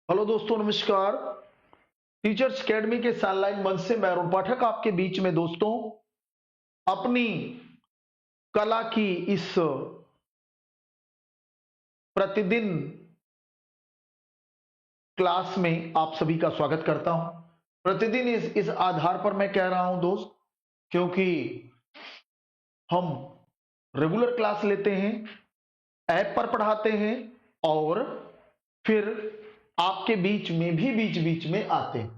Hello दोस्तों, नमस्कार। Teachers academy के ऑनलाइन मंच से मैं अरुण पाठक आपके बीच में दोस्तों अपनी कला की इस प्रतिदिन क्लास में आप सभी का स्वागत करता हूं। प्रतिदिन इस आधार पर मैं कह रहा हूं दोस्त, क्योंकि हम रेगुलर क्लास लेते हैं, ऐप पर पढ़ाते हैं और फिर आपके बीच बीच में आते हैं।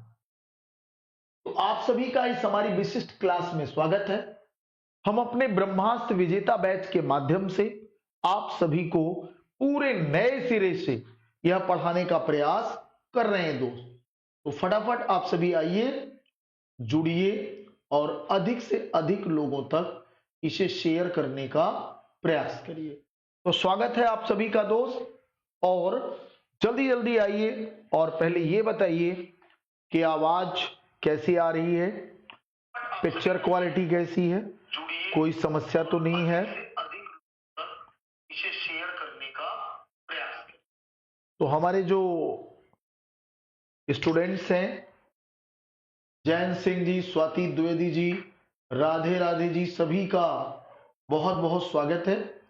तो आप सभी का इस हमारी विशिष्ट क्लास में स्वागत है। हम अपने ब्रह्मास्त्र विजेता बैच के माध्यम से आप सभी को पूरे नए सिरे से यह पढ़ाने का प्रयास कर रहे हैं दोस्त। तो फटाफट आप सभी आइए, जुड़िए और अधिक से अधिक लोगों तक इसे शेयर करने का प्रयास करिए। तो स्वागत है आप सभी का दोस्त, और जल्दी जल्दी आइए और पहले ये बताइए कि आवाज कैसी आ रही है, पिक्चर क्वालिटी कैसी है, कोई समस्या तो नहीं है। इसे शेयर करने का प्रयास करें। तो हमारे जो स्टूडेंट्स हैं, जैन सिंह जी, स्वाति द्विवेदी जी, राधे राधे जी, सभी का बहुत बहुत स्वागत है।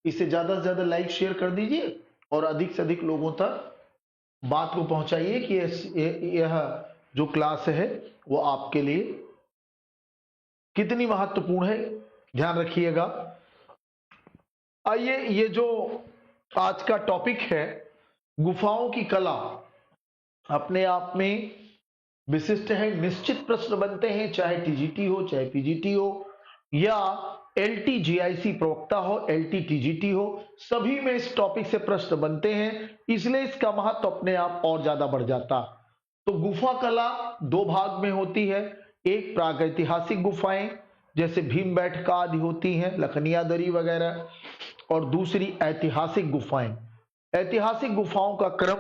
इसे ज्यादा से ज्यादा लाइक शेयर कर दीजिए और अधिक से अधिक लोगों तक बात को पहुंचाइए कि यह जो क्लास है वो आपके लिए कितनी महत्वपूर्ण है, ध्यान रखिएगा। आइए, ये जो आज का टॉपिक है गुफाओं की कला, अपने आप में विशिष्ट है। निश्चित प्रश्न बनते हैं, चाहे टीजीटी हो, चाहे पीजीटी हो, या एलटी जीआईसी प्रवक्ता हो, एलटी टीजीटी हो, सभी में इस टॉपिक से प्रश्न बनते हैं, इसलिए इसका महत्व अपने आप और ज्यादा बढ़ जाता। तो गुफा कला दो भाग में होती है। एक प्रागैतिहासिक गुफाएं जैसे भीमबेटका आदि होती हैं, लखनिया दरी वगैरह, और दूसरी ऐतिहासिक गुफाएं। ऐतिहासिक गुफाओं का क्रम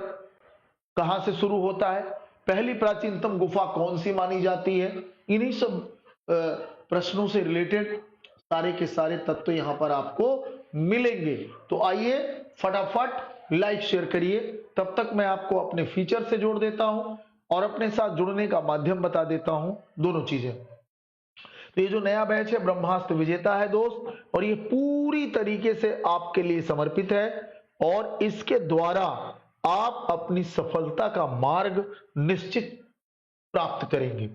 कहां से शुरू होता है, पहली प्राचीनतम गुफा कौन सी मानी जाती है, इन्हीं सब प्रश्नों से रिलेटेड सारे के सारे तत्व यहां पर आपको मिलेंगे। तो आइए फटाफट लाइक शेयर करिए। तब तक मैं आपको अपने फीचर से जोड़ देता हूं और अपने साथ जुड़ने का माध्यम बता देता हूं, दोनों चीजें। तो ये जो नया बैच है ब्रह्मास्त्र विजेता है दोस्त, और ये पूरी तरीके से आपके लिए समर्पित है, और इसके द्वारा आप अपनी सफलता का मार्ग निश्चित प्राप्त करेंगे।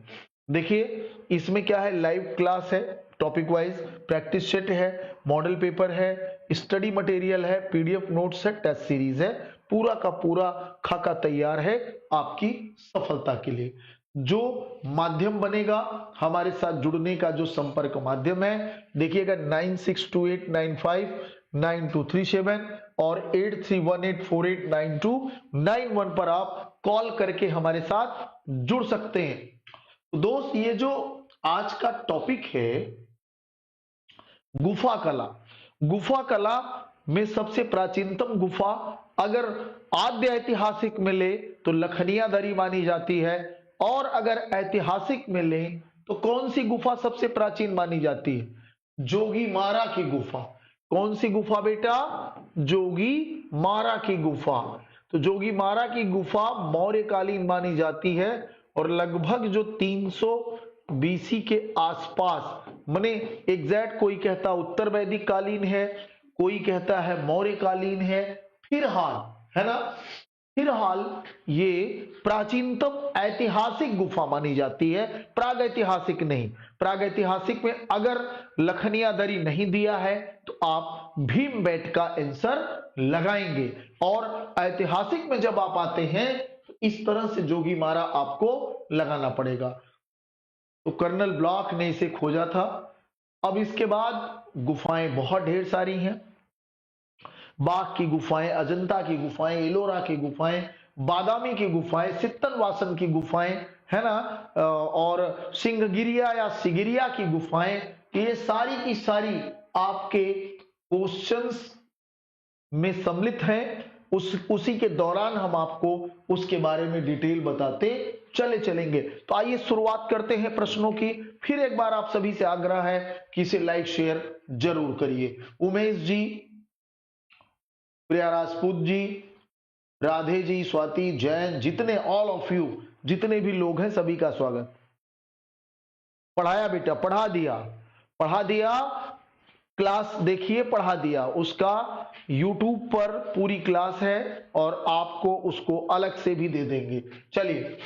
देखिए, इसमें क्या है, लाइव क्लास है, टॉपिक वाइज प्रैक्टिस सेट है, मॉडल पेपर है, स्टडी मटेरियल है, पीडीएफ नोट्स है, टेस्ट सीरीज है, पूरा का पूरा खाका तैयार है आपकी सफलता के लिए। जो माध्यम बनेगा हमारे साथ जुड़ने का, जो संपर्क माध्यम है, देखिएगा 9628959237 और 8318489291 पर आप कॉल करके हमारे साथ जुड़ सकते हैं। तो दोस्त, ये जो आज का टॉपिक है गुफा कला, गुफा कला में सबसे प्राचीनतम गुफा अगर आद्य ऐतिहासिक में ले तो लखनिया दरी मानी जाती है, और अगर ऐतिहासिक में ले तो कौन सी गुफा सबसे प्राचीन मानी जाती है, जोगी मारा की गुफा। कौन सी गुफा बेटा, जोगी मारा की गुफा। तो जोगी मारा की गुफा मौर्यकालीन मानी जाती है, और लगभग जो 300 बीसी के आसपास, माने एग्जैक्ट कोई कहता उत्तर वैदिक कालीन है, कोई कहता है मौर्य कालीन है, फिलहाल है ना, फिलहाल ये प्राचीनतम ऐतिहासिक गुफा मानी जाती है, प्रागैतिहासिक नहीं। प्रागैतिहासिक में अगर लखनिया दरी नहीं दिया है तो आप भीमबेटका आंसर लगाएंगे, और ऐतिहासिक में जब आप आते हैं तो इस तरह से जोगी मारा आपको लगाना पड़ेगा। तो कर्नल ब्लॉक ने इसे खोजा था। अब इसके बाद गुफाएं बहुत ढेर सारी हैं, बाघ की गुफाएं, अजंता की गुफाएं, एलोरा की गुफाएं, बादामी की गुफाएं, सित्तनवासन की गुफाएं, है ना, और सिंहगिरिया या सिगिरिया की गुफाएं, ये सारी की सारी आपके क्वेश्चंस में सम्मिलित हैं। उसी के दौरान हम आपको उसके बारे में डिटेल बताते चलेंगे। तो आइए शुरुआत करते हैं प्रश्नों की। फिर एक बार आप सभी से आग्रह है कि इसे लाइक शेयर जरूर करिए। उमेश जी, प्रिया राजपूत जी, राधे जी, स्वाति, जैन, जितने ऑल ऑफ यू, जितने भी लोग हैं सभी का स्वागत। पढ़ाया बेटा, पढ़ा दिया, पढ़ा दिया, क्लास देखिए, पढ़ा दिया। उसका YouTube पर पूरी क्लास है और आपको उसको अलग से भी दे देंगे। चलिए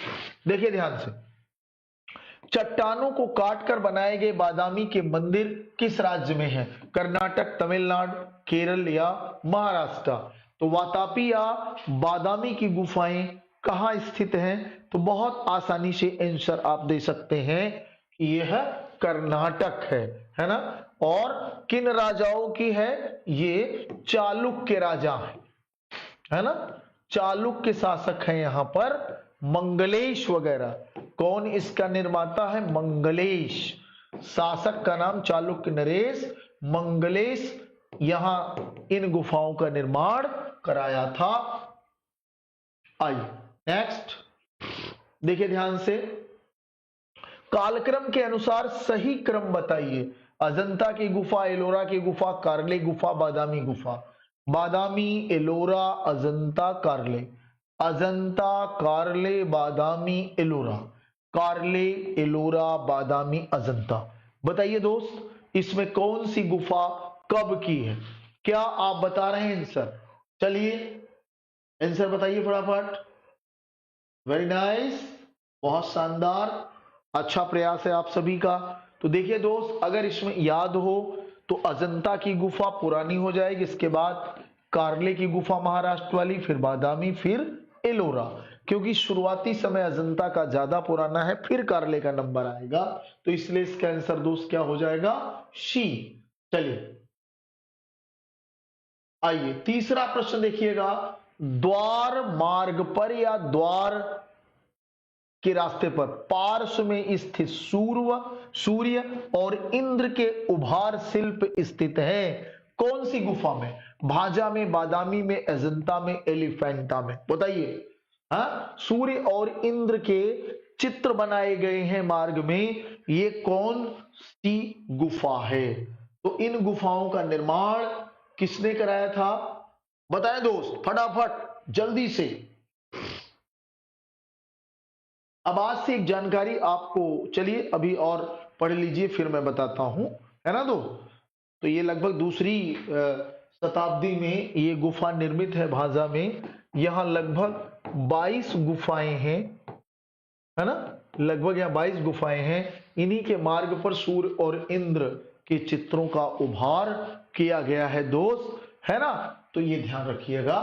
देखिए ध्यान से, चट्टानों को काटकर बनाए गए बादामी के मंदिर किस राज्य में है? कर्नाटक, तमिलनाडु, केरल या महाराष्ट्र? तो वातापी या बादामी की गुफाएं कहां स्थित हैं? तो बहुत आसानी से आंसर आप दे सकते हैं कि यह कर्नाटक है ना। और किन राजाओं की है? ये चालुक्य राजा है ना, चालुक्य शासक है यहां पर, मंगलेश वगैरह। कौन इसका निर्माता है? मंगलेश। शासक का नाम चालुक्य नरेश, मंगलेश यहां इन गुफाओं का निर्माण कराया था। आइए नेक्स्ट देखिए ध्यान से, कालक्रम के अनुसार सही क्रम बताइए। अजंता की गुफा, एलोरा की गुफा, कार्ले गुफा, बादामी गुफा। बादामी, एलोरा, अजंता, कार्ले। अजंता, कार्ले, बादामी, एलोरा। कार्ले, एलोरा, बादामी, अजंता। बताइए दोस्त, इसमें कौन सी गुफा कब की है? क्या आप बता रहे हैं आंसर? चलिए आंसर बताइए फटाफट। वेरी नाइस, बहुत शानदार, अच्छा प्रयास है आप सभी का। तो देखिए दोस्त, अगर इसमें याद हो तो अजंता की गुफा पुरानी हो जाएगी, इसके बाद कार्ले की गुफा महाराष्ट्र वाली, फिर बादामी, फिर एलोरा। क्योंकि शुरुआती समय अजंता का ज्यादा पुराना है, फिर कार्ले का नंबर आएगा, तो इसलिए इसका आंसर दोस्त क्या हो जाएगा? शी। चलिए आइए तीसरा प्रश्न देखिएगा, द्वार मार्ग पर या द्वार के रास्ते पर पार्श्व में स्थित सूर्य और इंद्र के उभार शिल्प स्थित है? कौन सी गुफा में? भाजा में, बादामी में, अजंता में, एलिफेंटा में? बताइए। हाँ, सूर्य और इंद्र के चित्र बनाए गए हैं मार्ग में, ये कौन सी गुफा है? तो इन गुफाओं का निर्माण किसने कराया था? बताएं दोस्त फटाफट जल्दी से। अब आज से एक जानकारी आपको, चलिए अभी और पढ़ लीजिए फिर मैं बताता हूं, है ना दोस्त। तो ये लगभग दूसरी शताब्दी में ये गुफा निर्मित है भाजा में। यहां लगभग 22 गुफाएं हैं, है ना, लगभग यहाँ 22 गुफाएं हैं। इन्हीं के मार्ग पर सूर्य और इंद्र के चित्रों का उभार किया गया है दोस्त, है ना। तो ये ध्यान रखिएगा,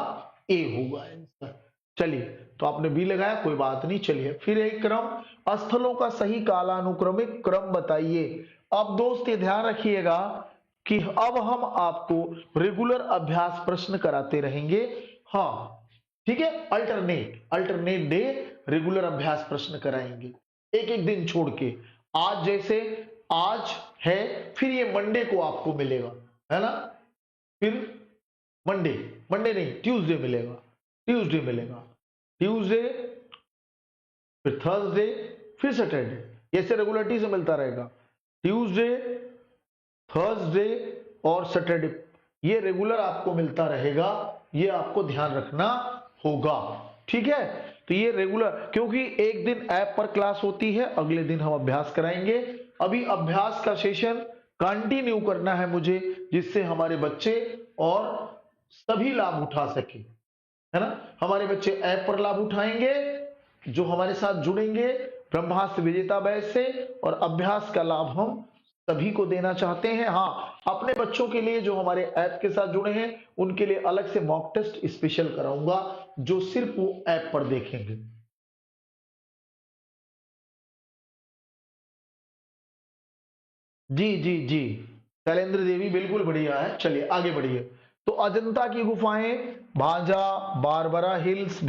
ए होगा आंसर। चलिए, तो आपने बी लगाया, कोई बात नहीं। चलिए फिर एक क्रम, स्थलों का सही कालानुक्रमिक क्रम बताइए। अब दोस्त ये ध्यान रखिएगा कि अब हम आपको रेगुलर अभ्यास प्रश्न कराते रहेंगे। हाँ ठीक है, अल्टरनेट डे रेगुलर अभ्यास प्रश्न कराएंगे, एक एक दिन छोड़ के। आज जैसे आज है, फिर ये मंडे को आपको मिलेगा, है ना। फिर मंडे नहीं, ट्यूसडे मिलेगा, ट्यूसडे, फिर थर्सडे, फिर सैटरडे। ऐसे रेगुलरिटी से मिलता रहेगा। ट्यूसडे, थर्सडे और सैटरडे, ये रेगुलर आपको मिलता रहेगा, ये आपको ध्यान रखना होगा, ठीक है। तो ये रेगुलर, क्योंकि एक दिन ऐप पर क्लास होती है, अगले दिन हम अभ्यास कराएंगे। अभी अभ्यास का सेशन कंटिन्यू करना है मुझे, जिससे हमारे बच्चे और सभी लाभ उठा सके, है ना। हमारे बच्चे ऐप पर लाभ उठाएंगे, जो हमारे साथ जुड़ेंगे ब्रह्मास्त्र विजेता बैच से, और अभ्यास का लाभ हम सभी को देना चाहते हैं। हाँ, अपने बच्चों के लिए जो हमारे ऐप के साथ जुड़े हैं, उनके लिए अलग से मॉक टेस्ट स्पेशल कराऊंगा, जो सिर्फ वो ऐप पर देखेंगे। जी जी जी, शैलेंद्र देवी बिल्कुल बढ़िया है। चलिए आगे बढ़िए। तो अजंता की गुफाएं, भांजा, Barbara hills,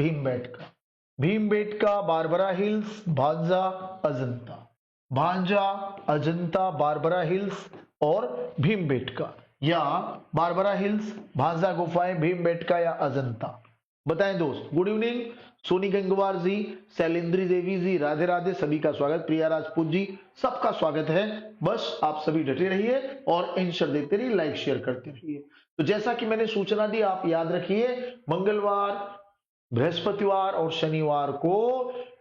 Bhimbetka, Barbara hills, भांजा, अजंता। भांजा, अजंता, बारबरा हिल्स और भीमबेटका, या बारबरा हिल्स, भांजा गुफाएं, भीमबेटका या अजंता? बताएं दोस्त। गुड इवनिंग सोनी गंगवार जी, शैलेंद्री देवी जी, राधे राधे, सभी का स्वागत। प्रिया राजपूत जी, सबका स्वागत है। बस आप सभी डटे रहिए और आंसर देते रहिए, लाइक शेयर करते रहिए। तो जैसा कि मैंने सूचना दी, आप याद रखिए, मंगलवार बृहस्पतिवार और शनिवार को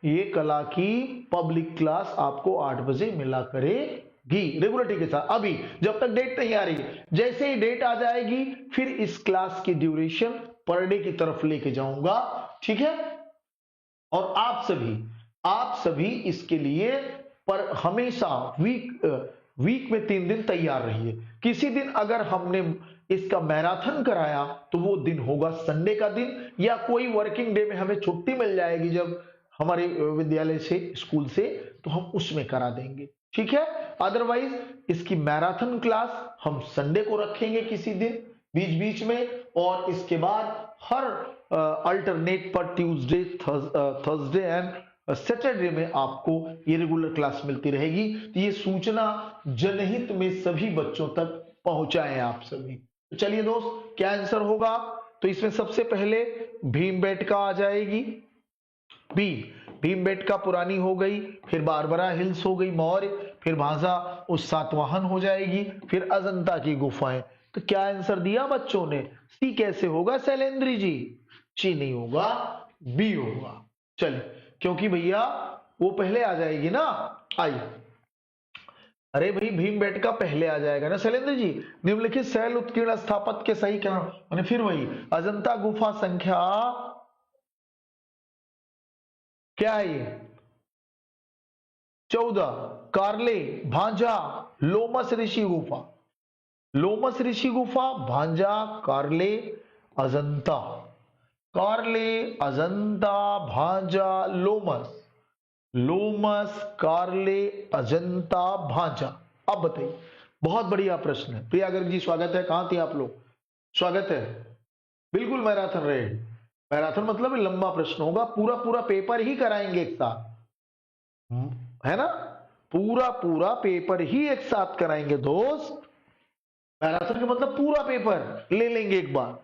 ये कला की पब्लिक क्लास आपको 8 बजे मिला करेगी रेगुलरिटी के साथ। अभी जब तक डेट नहीं आ रही, जैसे ही डेट आ जाएगी फिर इस क्लास की ड्यूरेशन पर डे की तरफ लेके जाऊंगा, ठीक है। और आप सभी इसके लिए पर हमेशा वीक में 3 दिन तैयार रहिए। किसी दिन अगर हमने इसका मैराथन कराया तो वो दिन होगा संडे का दिन, या कोई वर्किंग डे में हमें छुट्टी मिल जाएगी जब हमारे विद्यालय से, स्कूल से, तो हम उसमें करा देंगे, ठीक है। अदरवाइज इसकी मैराथन क्लास हम संडे को रखेंगे किसी दिन बीच बीच में, और इसके बाद हर अल्टरनेट पर ट्यूसडे, थर्सडे एंड सैटरडे में आपको ये रेगुलर क्लास मिलती रहेगी। तो ये सूचना जनहित में सभी बच्चों तक पहुंचाएं आप सभी। तो चलिए दोस्त, क्या आंसर होगा? तो इसमें सबसे पहले भीमबेटका आ जाएगी, भीमबेटका पुरानी हो गई, फिर बारबरा हिल्स हो गई मौर्य, फिर भांजा उस सातवाहन हो जाएगी, फिर अजंता की गुफाएं। तो क्या आंसर दिया बच्चों ने? सी कैसे होगा शैलेंद्री जी? सी नहीं होगा, बी होगा। चलिए, क्योंकि भैया वो पहले आ जाएगी ना। आइए, अरे भाई भीमबेटका पहले आ जाएगा ना शैलेंद्र जी। निम्नलिखित शैल उत्कीर्ण स्थापत्य के सही कारण, फिर वही अजंता गुफा संख्या क्या है ये? 14, कार्ले, भांजा, लोमस ऋषि गुफा, लोमस ऋषि गुफा, भांजा, कार्ले, अजंता, कार्ले, अजंता, भांजा, लोमस, लोमस, कार्ले, अजंता, भांजा। अब बताइए, बहुत बढ़िया प्रश्न है। प्रिया गर्ग जी स्वागत है, कहां थे आप लोग? स्वागत है। बिल्कुल मैराथन रहे, मैराथन मतलब लंबा प्रश्न होगा, पूरा पूरा पेपर ही कराएंगे एक साथ, है ना, पूरा पूरा पेपर ही एक साथ कराएंगे दोस्त। मैराथन का मतलब पूरा पेपर ले लेंगे एक बार।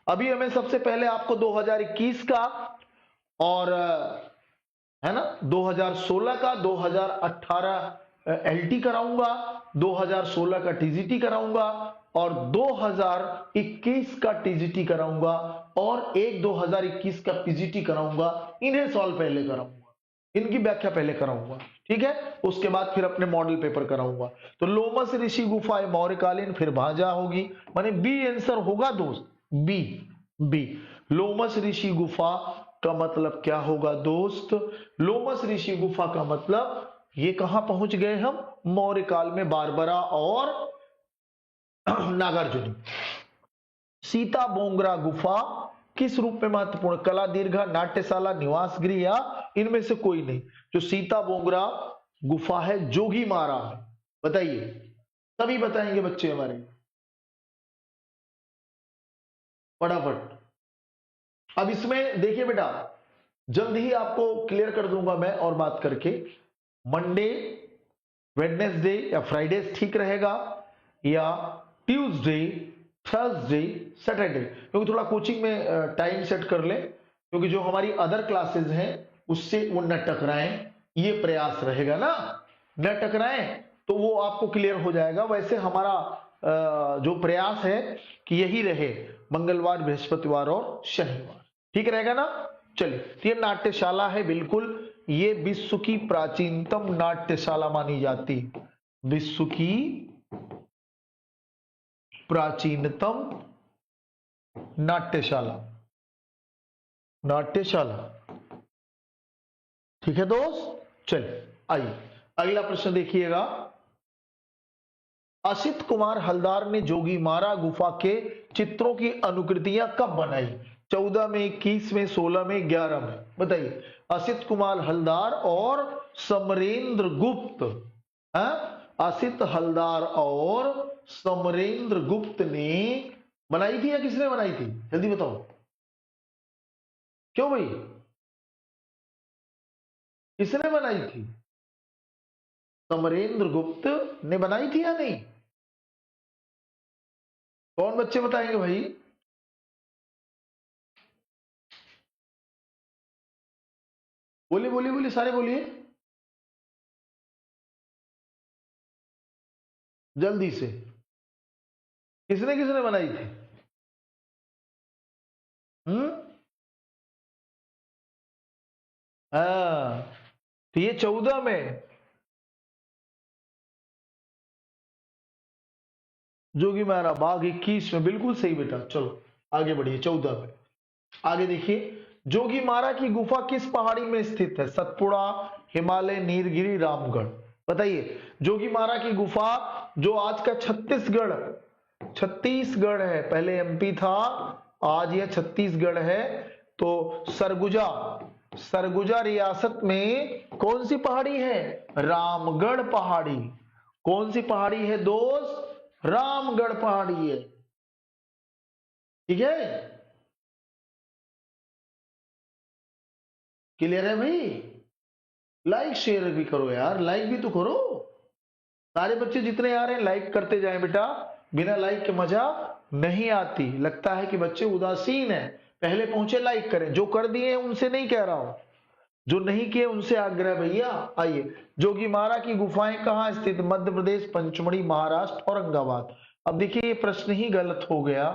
अभी हमें सबसे पहले आपको 2021 का और है ना 2016 का, 2018 एलटी कराऊंगा, 2016 का टीजीटी कराऊंगा, और 2021 का टीजीटी कराऊंगा, और एक 2021 का पीजीटी कराऊंगा। इन्हें सॉल्व पहले कराऊंगा, इनकी व्याख्या पहले कराऊंगा, ठीक है। उसके बाद फिर अपने मॉडल पेपर कराऊंगा। तो लोमस ऋषि गुफा मौर्यकालीन, फिर भांजा होगी, माने बी आंसर होगा दोस्त, बी, बी। लोमस ऋषि गुफा का मतलब क्या होगा दोस्त? लोमस ऋषि गुफा का मतलब ये कहां पहुंच गए हम? मौर्य काल में बारबरा और नागार्जुनी। सीता बोंगरा गुफा किस रूप में महत्वपूर्ण? कला दीर्घा, नाट्यशाला, निवास गृह, या इनमें से कोई नहीं। जो सीता बोंगरा गुफा है जोगी मारा है, बताइए, तभी बताएंगे बच्चे हमारे, फटाफट। अब इसमें देखिए बेटा, जल्द ही आपको क्लियर कर दूंगा मैं और बात करके। मंडे, वेडनेसडे या फ्राइडे ठीक रहेगा, या ट्यूसडे, थर्सडे, सैटरडे, क्योंकि थोड़ा कोचिंग में टाइम सेट कर ले, क्योंकि जो हमारी अदर क्लासेस हैं उससे वो न टकराएं, ये प्रयास रहेगा ना, न टकराएं, तो वो आपको क्लियर हो जाएगा। वैसे हमारा जो प्रयास है कि यही रहे, मंगलवार, बृहस्पतिवार और शनिवार, ठीक रहेगा ना। चलिए, तो ये नाट्यशाला है, बिल्कुल, ये विश्व की प्राचीनतम नाट्यशाला मानी जाती, विश्व की प्राचीनतम नाट्यशाला, नाट्यशाला, ठीक है दोस्त। चलिए आइए, अगला प्रश्न देखिएगा। असित कुमार हलदार ने जोगी मारा गुफा के चित्रों की अनुकृतियां कब बनाई? 14 में, 21 में, 16 में, 11 में, बताइए। असित कुमार हलदार और समरेंद्र गुप्त, असित हलदार और समरेंद्र गुप्त ने बनाई थी या किसने बनाई थी? जल्दी बताओ, क्यों भाई, किसने बनाई थी? समरेंद्र गुप्त ने बनाई थी या नहीं? कौन बच्चे बताएंगे भाई? बोलिए बोलिए बोलिए, सारे बोलिए जल्दी से, किसने किसने बनाई थी? हम्म, हाँ, तो ये 14 में, जोगी मारा बाघ 21 में, बिल्कुल सही बेटा। चलो आगे बढ़िए, 14 में आगे देखिए, जोगी मारा की गुफा किस पहाड़ी में स्थित है? सतपुड़ा, हिमालय, नीलगिरी, रामगढ़। बताइए, जोगी मारा की गुफा जो आज का छत्तीसगढ़ है, पहले एमपी था, आज यह छत्तीसगढ़ है। तो सरगुजा, सरगुजा रियासत में कौन सी पहाड़ी है? रामगढ़ पहाड़ी। कौन सी पहाड़ी है दोस्त? रामगढ़ पहाड़ी है। ठीक है, क्लियर है भाई? लाइक शेयर भी करो यार, लाइक भी तो करो। सारे बच्चे जितने आ रहे हैं लाइक करते जाएं बेटा, बिना लाइक के मजा नहीं आती। लगता है कि बच्चे उदासीन है, पहले पहुंचे लाइक करें। जो कर दिए उनसे नहीं कह रहा हूं, जो नहीं किए उनसे आग्रह भैया। आइए, जोगीमारा की गुफाएं कहां स्थित? मध्य प्रदेश, पंचमढ़ी, महाराष्ट्र, औरंगाबाद। अब देखिए ये प्रश्न ही गलत हो गया।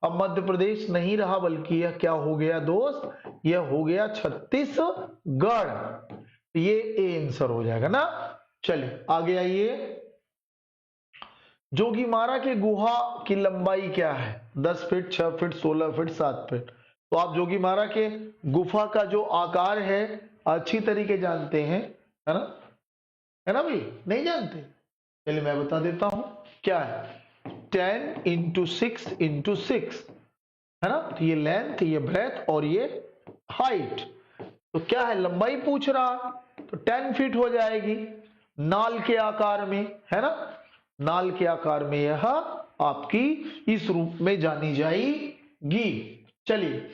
अब मध्य प्रदेश नहीं रहा, बल्कि यह क्या हो गया दोस्त? यह हो गया छत्तीसगढ़। ये ए आंसर हो जाएगा ना। चलिए आगे आइए, जोगीमारा के गुहा की लंबाई क्या है? 10 फीट, 6 फीट, 16 फीट, 7 फीट। तो आप जोगीमारा के गुफा का जो आकार है अच्छी तरीके जानते हैं, है ना? है ना भाई? नहीं जानते? चलिए मैं बता देता हूं क्या है। 10 इंटू 6 इंटू 6, है ना? तो ये लेंथ, ये ब्रेथ और ये हाइट। तो क्या है? लंबाई पूछ रहा, तो 10 फीट हो जाएगी, नाल के आकार में, है ना? नाल के आकार में यह आपकी इस रूप में जानी जाएगी। चलिए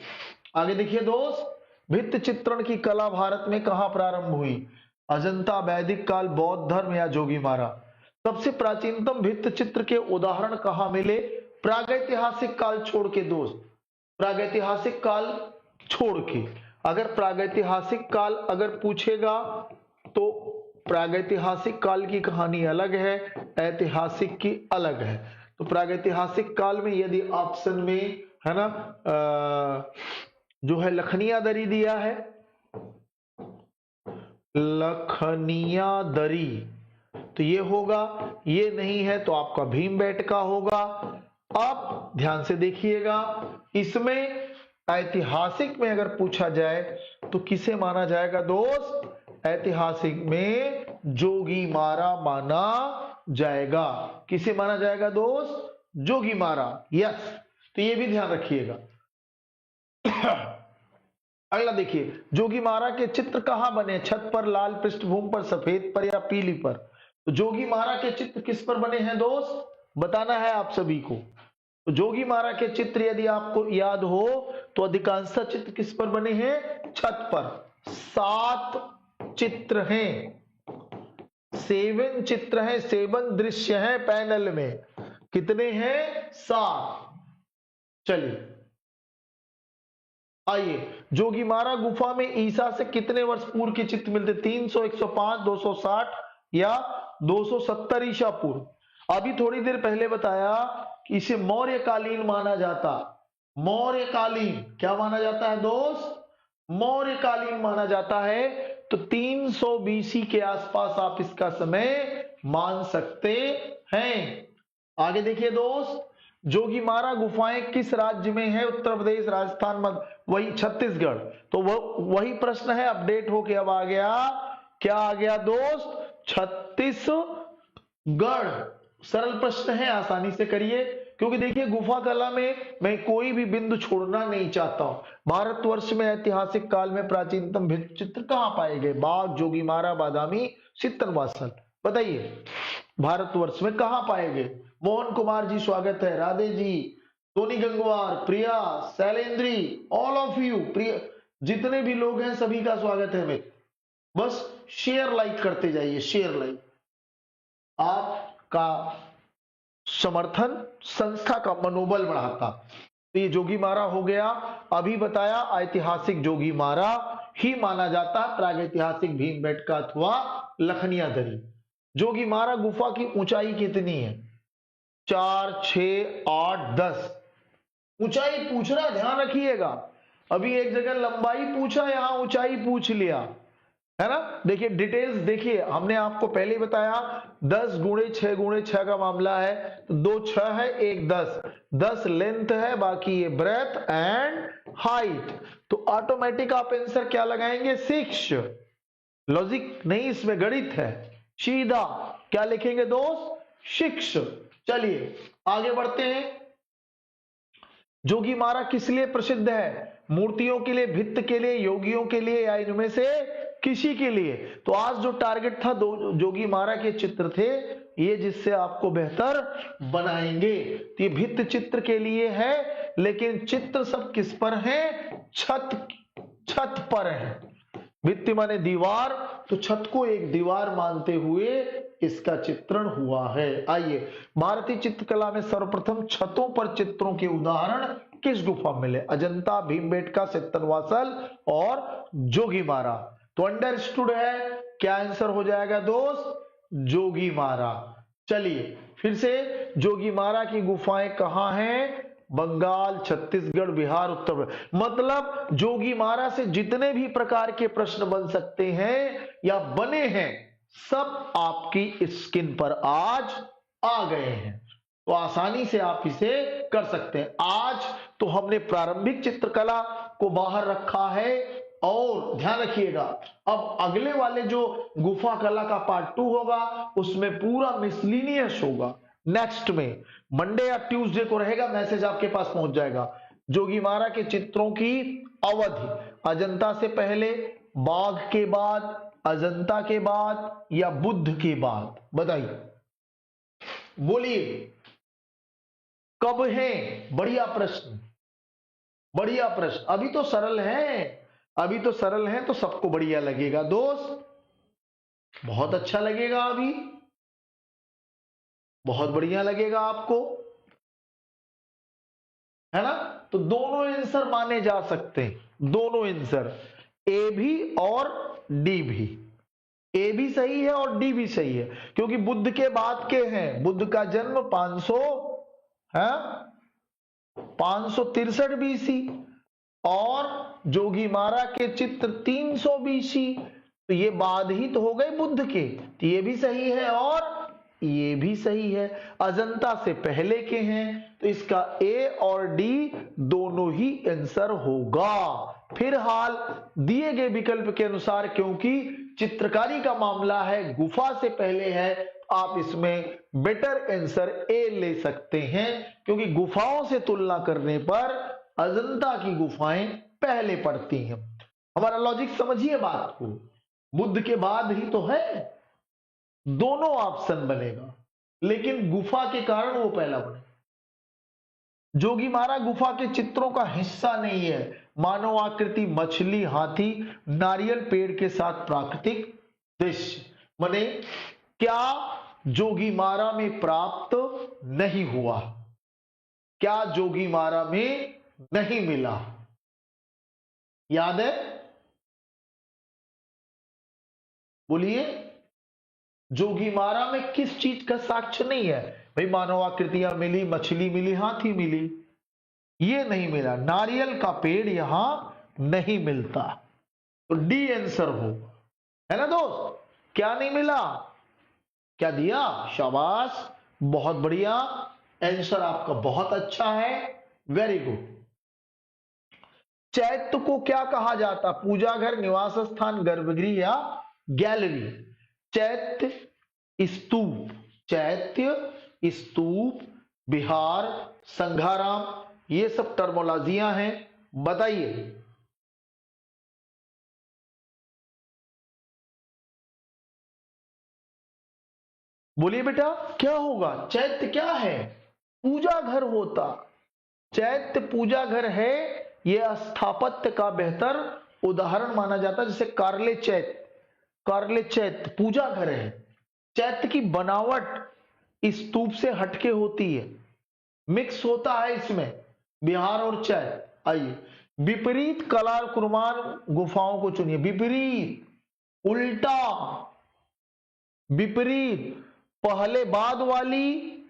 आगे देखिए दोस्त, भित्ति चित्रण की कला भारत में कहां प्रारंभ हुई? अजंता, वैदिक काल, बौद्ध धर्म या जोगीमारा? सबसे प्राचीनतम भित्ति चित्र के उदाहरण कहां मिले? प्रागैतिहासिक काल छोड़ के दोस्त, प्रागैतिहासिक काल छोड़ के। अगर प्रागैतिहासिक काल अगर पूछेगा तो प्रागैतिहासिक काल की कहानी अलग है, ऐतिहासिक की अलग है। तो प्रागैतिहासिक काल में यदि ऑप्शन में, है ना, जो है लखनिया दरी दिया है, लखनिया दरी, तो ये होगा। ये नहीं है तो आपका भीमबेटका होगा। आप ध्यान से देखिएगा, इसमें ऐतिहासिक में अगर पूछा जाए तो किसे माना जाएगा दोस्त? ऐतिहासिक में जोगीमारा माना जाएगा। किसे माना जाएगा दोस्त? जोगीमारा। यस, तो ये भी ध्यान रखिएगा। अगला देखिए, जोगीमारा के चित्र कहां बने? छत पर, लाल पृष्ठभूमि पर, सफेद पर या पीली पर? तो जोगीमारा के चित्र किस पर बने हैं दोस्त? बताना है आप सभी को। तो जोगीमारा के चित्र यदि आपको याद हो तो अधिकांश चित्र किस पर बने हैं? छत पर। 7 चित्र हैं, 7 चित्र हैं, 7 दृश्य हैं पैनल में। कितने हैं? 7। चलिए आइए, जोगीमारा गुफा में ईसा से कितने वर्ष पूर्व के चित्र मिलते? 300, 105, 260 या 270 ईसा पूर्व। अभी थोड़ी देर पहले बताया कि इसे मौर्यकालीन माना जाता। मौर्यकालीन क्या माना जाता है दोस्त? मौर्यकालीन माना जाता है। तो 300 बीसी के आसपास आप इसका समय मान सकते हैं। आगे देखिए दोस्त, जोगीमारा गुफाएं किस राज्य में है? उत्तर प्रदेश, राजस्थान, वही छत्तीसगढ़। तो वही प्रश्न है, अपडेट होके अब आ गया। क्या आ गया दोस्त? छत्तीसगढ़। सरल प्रश्न है, आसानी से करिए, क्योंकि देखिए गुफा कला में मैं कोई भी बिंदु छोड़ना नहीं चाहता हूं। भारतवर्ष में ऐतिहासिक काल में प्राचीनतम भित्ति चित्र कहां पाए गए? बाघ, जोगीमारा, बादामी, चित्तनवासल। बताइए भारतवर्ष में कहां पाए गए? मोहन कुमार जी स्वागत है, Radhe ji, Tony Gangwar, Priya, Shailendri, all of you, Priya, जितने भी लोग हैं सभी का स्वागत है। बस शेयर लाइक करते जाइए, शेयर लाइक। आपका समर्थन संस्था का मनोबल बढ़ाता। तो ये जोगीमारा हो गया। अभी बताया ऐतिहासिक जोगीमारा ही माना जाता है, प्रागैतिहासिक भीमबेटका अथवा लखनिया दरी। जोगीमारा गुफा की ऊंचाई कितनी है? 4, 6, 8, 10। ऊंचाई पूछ रहा, ध्यान रखिएगा। अभी एक जगह लंबाई पूछा, यहां ऊंचाई पूछ लिया। है ना। देखिए डिटेल्स देखिए, हमने आपको पहले ही बताया 10 गुणे 6 का मामला है, तो 2 6 है 1 10, 10 लेंथ है, बाकी ये ब्रेथ एंड हाइट, तो ऑटोमेटिक आप आंसर क्या लगाएंगे 6। लॉजिक नहीं, इसमें गणित है, सीधा क्या लिखेंगे दोस्त 6। चलिए आगे बढ़ते हैं। जोगीमारा किस लिए प्रसिद्ध है? मूर्तियों के लिए, भित्त के लिए, योगियों के लिए, या इनमें से किसी के लिए? तो आज जो टारगेट था, दो जोगीमारा के चित्र थे ये, जिससे आपको बेहतर बनाएंगे। तो ये भित्त चित्र के लिए है, लेकिन चित्र सब किस पर है? छत पर है। भित्ति माने दीवार, तो छत को एक दीवार मानते हुए इसका चित्रण हुआ है। आइए, भारतीय चित्रकला में सर्वप्रथम छतों पर चित्रों के उदाहरण किस गुफा में मिले? अजंता, भीमबेटका, सित्तनवासल और जोगीमारा। तो अंडरस्टूड है, क्या आंसर हो जाएगा दोस्त? जोगीमारा। चलिए फिर से, जोगीमारा की गुफाएं कहां हैं? बंगाल, छत्तीसगढ़, बिहार, उत्तर प्रदेश। मतलब जोगीमारा से जितने भी प्रकार के प्रश्न बन सकते हैं या बने हैं, सब आपकी स्क्रीन पर आज आ गए हैं, तो आसानी से आप इसे कर सकते हैं। आज तो हमने प्रारंभिक चित्रकला को बाहर रखा है, और ध्यान रखिएगा अब अगले वाले जो गुफा कला का पार्ट 2 होगा, उसमें पूरा मिसलिनियस होगा। नेक्स्ट में मंडे या ट्यूसडे को रहेगा, मैसेज आपके पास पहुंच जाएगा। जोगीमारा के चित्रों की अवधि, अजंता से पहले, बाघ के बाद, अजंता के बाद, या बुद्ध के बाद? बताइए, बोलिए कब है? बढ़िया प्रश्न, बढ़िया प्रश्न। अभी तो सरल है, अभी तो सरल है, तो सबको बढ़िया लगेगा दोस्त, बहुत अच्छा लगेगा, अभी बहुत बढ़िया लगेगा आपको, है ना। तो दोनों आंसर माने जा सकते हैं, दोनों आंसर, ए भी और डी भी। ए भी सही है और डी भी सही है, क्योंकि बुद्ध के बाद के हैं। बुद्ध का जन्म 563 बीसी, और जोगीमारा के चित्र 300 बीसी, तो ये बाद ही तो हो गए बुद्ध के, तो ये भी सही है और ये भी सही है। अजंता से पहले के हैं, तो इसका ए और डी दोनों ही आंसर होगा। फिलहाल दिए गए विकल्प के अनुसार, क्योंकि चित्रकारी का मामला है, गुफा से पहले है, आप इसमें बेटर आंसर ए ले सकते हैं, क्योंकि गुफाओं से तुलना करने पर अजंता की गुफाएं पहले पड़ती हैं। हमारा लॉजिक समझिए बात को, बुद्ध के बाद ही तो है, दोनों ऑप्शन बनेगा, लेकिन गुफा के कारण वो पहला बने। जोगीमारा गुफा के चित्रों का हिस्सा नहीं है। मानव आकृति, मछली, हाथी, नारियल पेड़ के साथ प्राकृतिक दृश्य, माने क्या जोगीमारा में प्राप्त नहीं हुआ? क्या जोगीमारा में नहीं मिला? याद है? बोलिए, जोगीमारा में किस चीज का साक्ष्य नहीं है? भाई मानव आकृतियां मिली, मछली मिली, हाथी मिली, ये नहीं मिला। नारियल का पेड़ यहां नहीं मिलता, तो डी आंसर हो, है ना दोस्त। क्या नहीं मिला? क्या दिया? शाबाश, बहुत बढ़िया, आंसर आपका बहुत अच्छा है, वेरी गुड। चैत्य को क्या कहा जाता? पूजा घर, निवास स्थान, गर्भगृह या गैलरी? चैत्य स्तूप, चैत्य स्तूप, विहार, संघाराम, ये सब टर्मोलॉजियां हैं, बताइए। बोलिए बेटा, क्या होगा? चैत्य क्या है? पूजा घर होता, चैत्य पूजा घर है, यह स्थापत्य का बेहतर उदाहरण माना जाता है। जैसे कार्ले चैत्य, कार्ले चैत्य पूजा घर है। चैत्य की बनावट स्तूप से हटके होती है, मिक्स होता है इसमें बिहार और चैत्य। आइए, विपरीत कला कुर्बान गुफाओं को चुनिए। विपरीत, उल्टा, विपरीत, पहले बाद वाली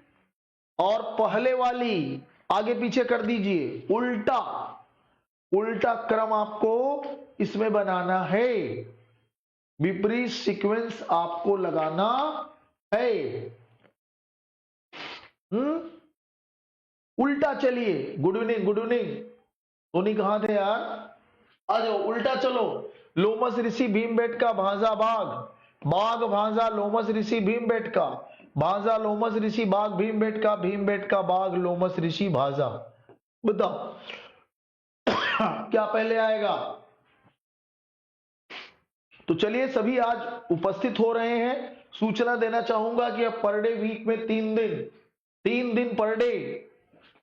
और पहले वाली आगे पीछे कर दीजिए, उल्टा, उल्टा क्रम आपको इसमें बनाना है। विपरीत सीक्वेंस आपको लगाना है। उल्टा चलिए। Good evening, good evening. Dhoni कहां थे यार? आ जाओ, उल्टा चलो। लोमस ऋषि भीमबेटका भांजा बाघ, बाघ भांजा लोमस ऋषि भीमबेटका, भांजा लोमस ऋषि बाघ भीमबेटका, भीमबेटका बाघ लोमस ऋषि भांजा। बताओ क्या पहले आएगा? तो चलिए, सभी आज उपस्थित हो रहे हैं। सूचना देना चाहूंगा कि अब पर डे वीक में 3 दिन पर डे,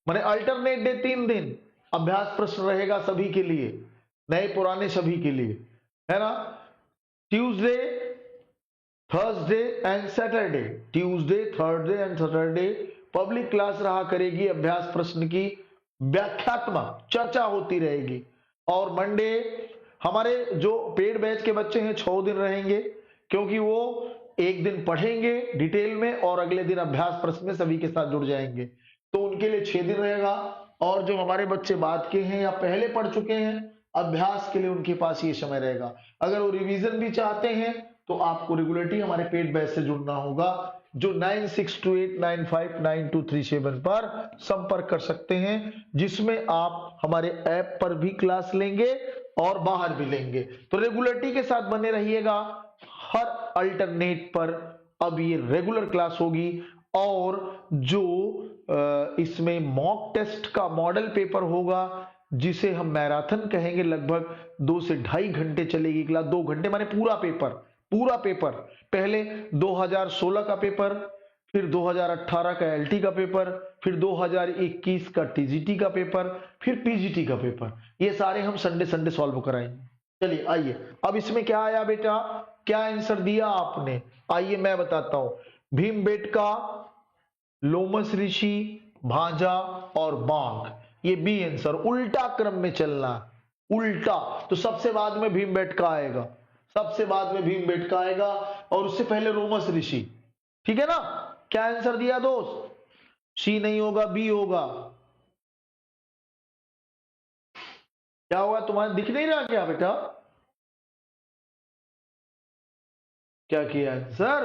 माने अल्टरनेट डे 3 दिन अभ्यास प्रश्न रहेगा सभी के लिए, नए पुराने सभी के लिए, है ना। Tuesday, Thursday and Saturday, Tuesday, Thursday and Saturday public class रहा करेगी। अभ्यास प्रश्न की व्याख्यात्मक चर्चा होती रहेगी। और मंडे हमारे जो पेड बैच के बच्चे हैं 6 दिन रहेंगे, क्योंकि वो एक दिन पढ़ेंगे डिटेल में और अगले दिन अभ्यास प्रश्न में सभी के साथ जुड़ जाएंगे, तो उनके लिए 6 दिन रहेगा। और जो हमारे बच्चे बाद के हैं या पहले पढ़ चुके हैं, अभ्यास के लिए उनके पास ये समय रहेगा। अगर वो रिवीजन भी चाहते हैं तो आपको रेगुलरली हमारे पेड बैच से जुड़ना होगा, जो 9628959237 पर संपर्क कर सकते हैं, जिसमें आप हमारे ऐप पर भी क्लास लेंगे और बाहर भी लेंगे। तो रेगुलरिटी के साथ बने रहिएगा। हर अल्टरनेट पर अब ये रेगुलर क्लास होगी। और जो इसमें मॉक टेस्ट का मॉडल पेपर होगा, जिसे हम मैराथन कहेंगे, लगभग 2 से 2.5 घंटे चलेगी क्लास। 2 घंटे माने पूरा पेपर। पहले 2016 का पेपर, फिर 2018 का एलटी का पेपर, फिर 2021 का टीजीटी का पेपर, फिर पीजीटी का पेपर। ये सारे हम संडे सॉल्व कराएंगे। चलिए आइए, अब इसमें क्या आया बेटा, क्या आंसर दिया आपने? आइए मैं बताता हूं। भीमबेटका, लोमस ऋषि, भांजा और बाघ, ये बी आंसर। उल्टा क्रम में चलना, उल्टा। तो सबसे बाद में भीमबेटका आएगा, सबसे बाद में भीमबेटका आएगा, और उससे पहले लोमस ऋषि। ठीक है ना? क्या आंसर दिया दोस्त? सी नहीं होगा, बी होगा। क्या हुआ, तुम्हारे दिख नहीं रहा क्या बेटा? क्या किया आंसर?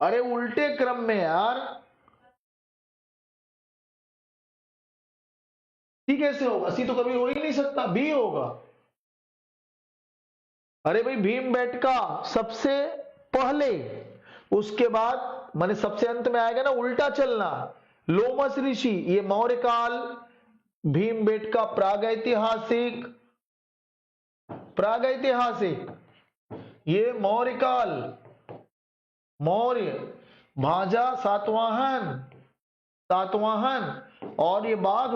अरे उल्टे क्रम में यार। सी कैसे होगा? सी तो कभी हो ही नहीं सकता, बी होगा। अरे भाई, भीमबेटका सबसे पहले, उसके बाद माने सबसे अंत में आएगा ना, उल्टा चलना। लोमस ऋषि ये मौर्य काल, भीमबेटका प्रागैतिहासिक ये मौर्य काल, मौर्य। भांजा सातवाहन, और ये बाघ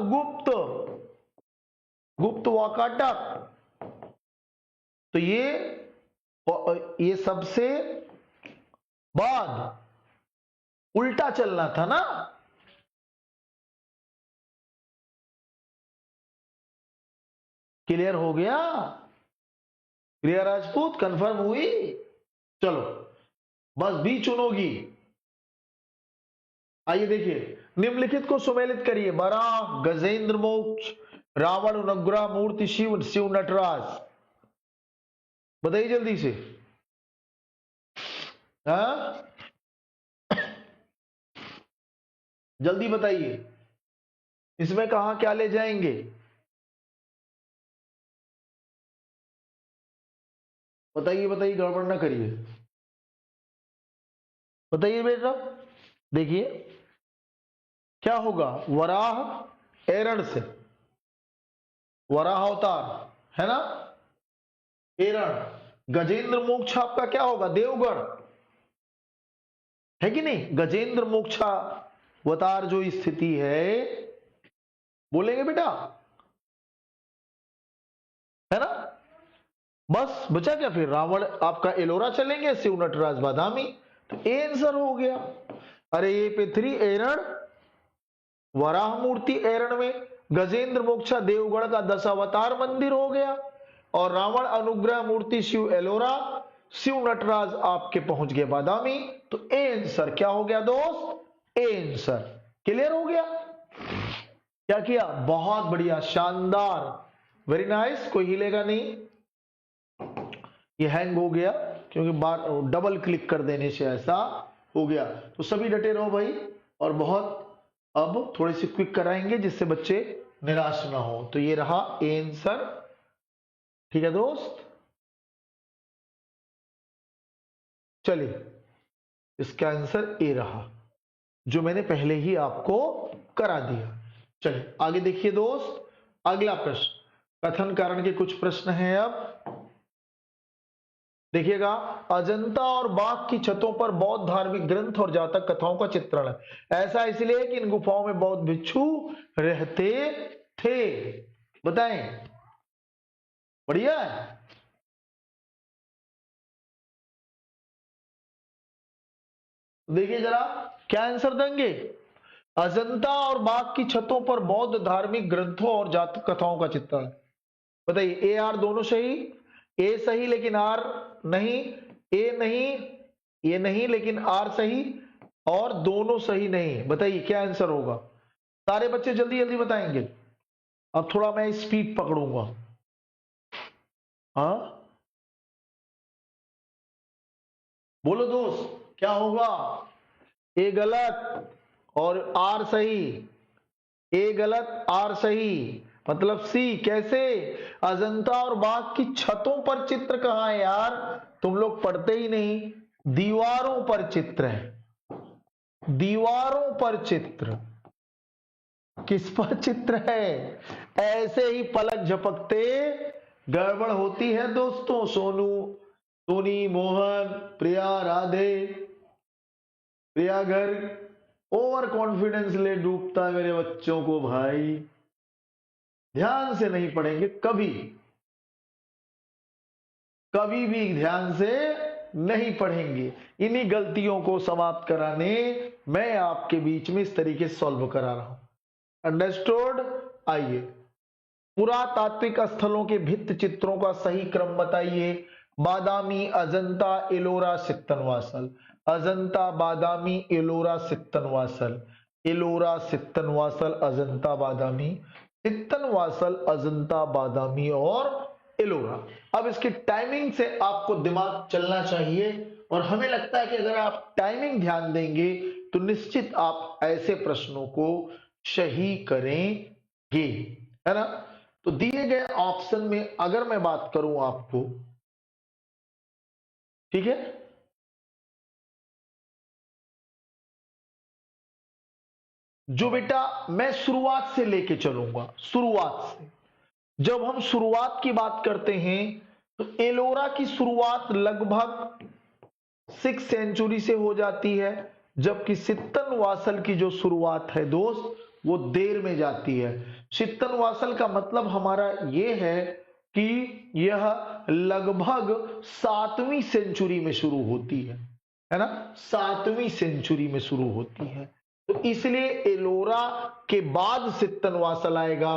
गुप्त वाकाटक। तो ये सबसे बाद उल्टा चलना था ना। क्लियर हो गया? प्रिया राजपूत कंफर्म हुई? चलो बस बी चुनोगी। आइए देखिए, निम्नलिखित को सुमेलित करिए। वराह, गजेंद्र मोक्ष, रावण, अनुग्रह मूर्ति, शिव नटराज। बताइए जल्दी से। हाँ, जल्दी बताइए, इसमें कहा क्या ले जाएंगे? बताइए बताइए, गड़बड़ ना करिए, बताइए बेटा। देखिए क्या होगा, वराह एरण से, वराह अवतार है ना, एरण। गजेंद्र मोक्ष आपका क्या होगा? देवगढ़, है कि नहीं? गजेंद्र मोक्षा अवतार जो स्थिति है, बोलेंगे बेटा, है ना? बस बचा क्या फिर? रावण आपका एलोरा चलेंगे, शिव नटराज बादामी। तो ए आंसर हो गया। अरे ये पृथ्वी एरण, वराह मूर्ति एरण में, गजेंद्र मोक्षा देवगढ़ का 10 अवतार मंदिर हो गया, और रावण अनुग्रह मूर्ति शिव एलोरा, शिव नटराज आपके पहुंच गए बादामी। तो ए आंसर क्या हो गया दोस्त? A answer. क्लियर हो गया? क्या किया? बहुत बढ़िया, शानदार, वेरी नाइस। कोई हिलेगा नहीं, ये हैंग हो गया। क्योंकि बार डबल क्लिक कर देने से ऐसा हो गया। तो सभी डटे रहो भाई, और बहुत अब थोड़े से क्विक कराएंगे जिससे बच्चे निराश ना हो। तो ये रहा आंसर, ठीक है दोस्त। चलिए इसका आंसर ए रहा, जो मैंने पहले ही आपको करा दिया। चलिए आगे देखिए दोस्त, अगला प्रश्न कथन कारण के कुछ प्रश्न हैं। अब देखिएगा, अजंता और बाघ की छतों पर बौद्ध धार्मिक ग्रंथ और जातक कथाओं का चित्रण है। ऐसा इसलिए कि इन गुफाओं में बौद्ध भिक्षु रहते थे। बताएं, बढ़िया है। देखिए जरा क्या आंसर देंगे। अजंता और बाघ की छतों पर बौद्ध धार्मिक ग्रंथों और जातक कथाओं का चित्रण। बताइए, ए आर दोनों सही, ए सही लेकिन आर नहीं, ए नहीं, ये नहीं लेकिन आर सही, और दोनों सही नहीं। बताइए क्या आंसर होगा। सारे बच्चे जल्दी जल्दी बताएंगे। अब थोड़ा मैं स्पीड पकड़ूंगा। हाँ बोलो दोस्त क्या होगा। ए गलत और आर सही, ए गलत आर सही, मतलब सी। कैसे, अजंता और बाघ की छतों पर चित्र कहां है यार, तुम लोग पढ़ते ही नहीं। दीवारों पर चित्र है, दीवारों पर चित्र। किस पर चित्र है, ऐसे ही पलक झपकते गड़बड़ होती है दोस्तों। सोनू, सोनी, मोहन, प्रिया, राधे, प्रिया घर ओवर कॉन्फिडेंस ले डूबता है मेरे बच्चों को भाई। ध्यान से नहीं पढ़ेंगे कभी, कभी भी ध्यान से नहीं पढ़ेंगे। इन्हीं गलतियों को समाप्त कराने मैं आपके बीच में इस तरीके से सॉल्व करा रहा हूं। अंडरस्टूड। आइए, पुरातात्विक स्थलों के भित्ति चित्रों का सही क्रम बताइए। बादामी, अजंता, एलोरा, सित्तनवासल। अजंता, बादामी, एलोरा, सित्तनवासल। एलोरा, सित्तनवासल, अजंता, बादामी, सित्तनवासल, अजंता, बादामी और एलोरा। अब इसकी टाइमिंग से आपको दिमाग चलना चाहिए, और हमें लगता है कि अगर आप टाइमिंग ध्यान देंगे तो निश्चित आप ऐसे प्रश्नों को सही करेंगे, है ना। तो दिए गए ऑप्शन में अगर मैं बात करूं आपको, ठीक है, जो बेटा मैं शुरुआत से लेके चलूंगा, शुरुआत से। जब हम शुरुआत की बात करते हैं तो एलोरा की शुरुआत लगभग 6 सेंचुरी से हो जाती है, जबकि सित्तनवासल की जो शुरुआत है दोस्त वो देर में जाती है। सित्तनवासल का मतलब हमारा ये है कि यह लगभग 7वीं सेंचुरी में शुरू होती है ना, 7वीं सेंचुरी में शुरू होती है। तो इसलिए एलोरा के बाद सित्तनवासल आएगा।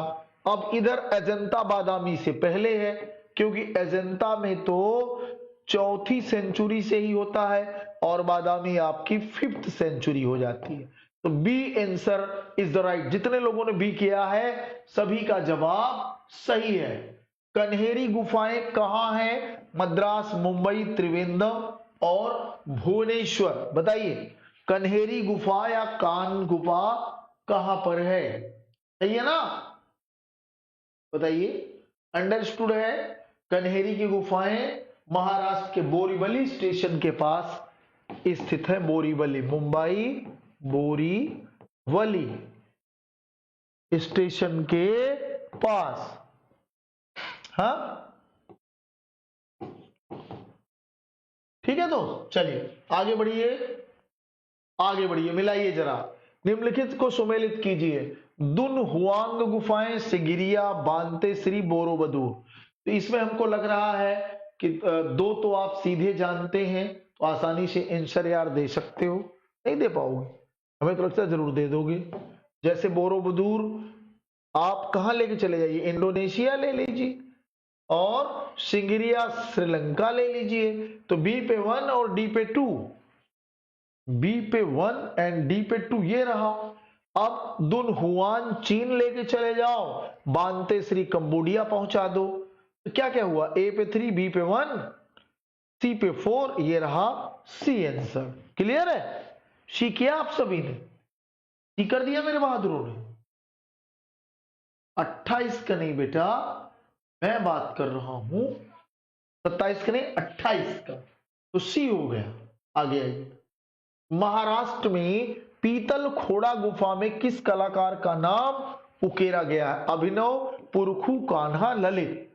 अब इधर अजंता बादामी से पहले है, क्योंकि अजंता में तो 4थी सेंचुरी से ही होता है और बादामी आपकी 5th सेंचुरी हो जाती है। तो B answer is the right. जितने लोगों ने बी किया है सभी का जवाब सही है। कन्हेरी गुफाएं कहां हैं? मद्रास, मुंबई, त्रिवेंद्रम और भुवनेश्वर। बताइए, कन्हेरी गुफा या कान गुफा कहां पर है? सही है ना, बताइए। अंडरस्टूड है। कन्हेरी की गुफाएं महाराष्ट्र के बोरीवली स्टेशन के पास स्थित है। बोरीवली, मुंबई बोरीवली स्टेशन के पास। हाँ ठीक है, तो चलिए आगे बढ़िए, आगे बढ़िए, मिलाइए जरा। निम्नलिखित को सुमेलित कीजिए। दुन हुआंग गुफाएं, सिगिरिया, बांते श्री, बोरोबदूर। तो इसमें हमको लग रहा है कि दो तो आप सीधे जानते हैं, तो आसानी से आंसर यार दे सकते हो। नहीं दे पाओगे, हमें तो लगता है जरूर दे दोगे। जैसे बोरोबदूर आप कहां लेके चले जाइए, इंडोनेशिया ले लीजिए, और सिंगिरिया श्रीलंका ले लीजिए। तो बी पे 1 और डी पे 2, बी पे 1 एंड डी पे 2 ये रहा। अब दुन हुआन चीन लेके चले जाओ, बांते श्री कंबोडिया पहुंचा दो। तो क्या क्या हुआ, ए पे 3, बी पे 1, सी पे 4, ये रहा सी आंसर। क्लियर है? सी किया आप सभी ने? सी कर दिया मेरे बहादुरों ने? 28 का नहीं बेटा, मैं बात कर रहा हूं 27 का नहीं 28 का, तो सी हो गया। आगे आइए। महाराष्ट्र में पीतल खोड़ा गुफा में किस कलाकार का नाम उकेरा गया है? अभिनव, पुरखू, कान्हा, ललित।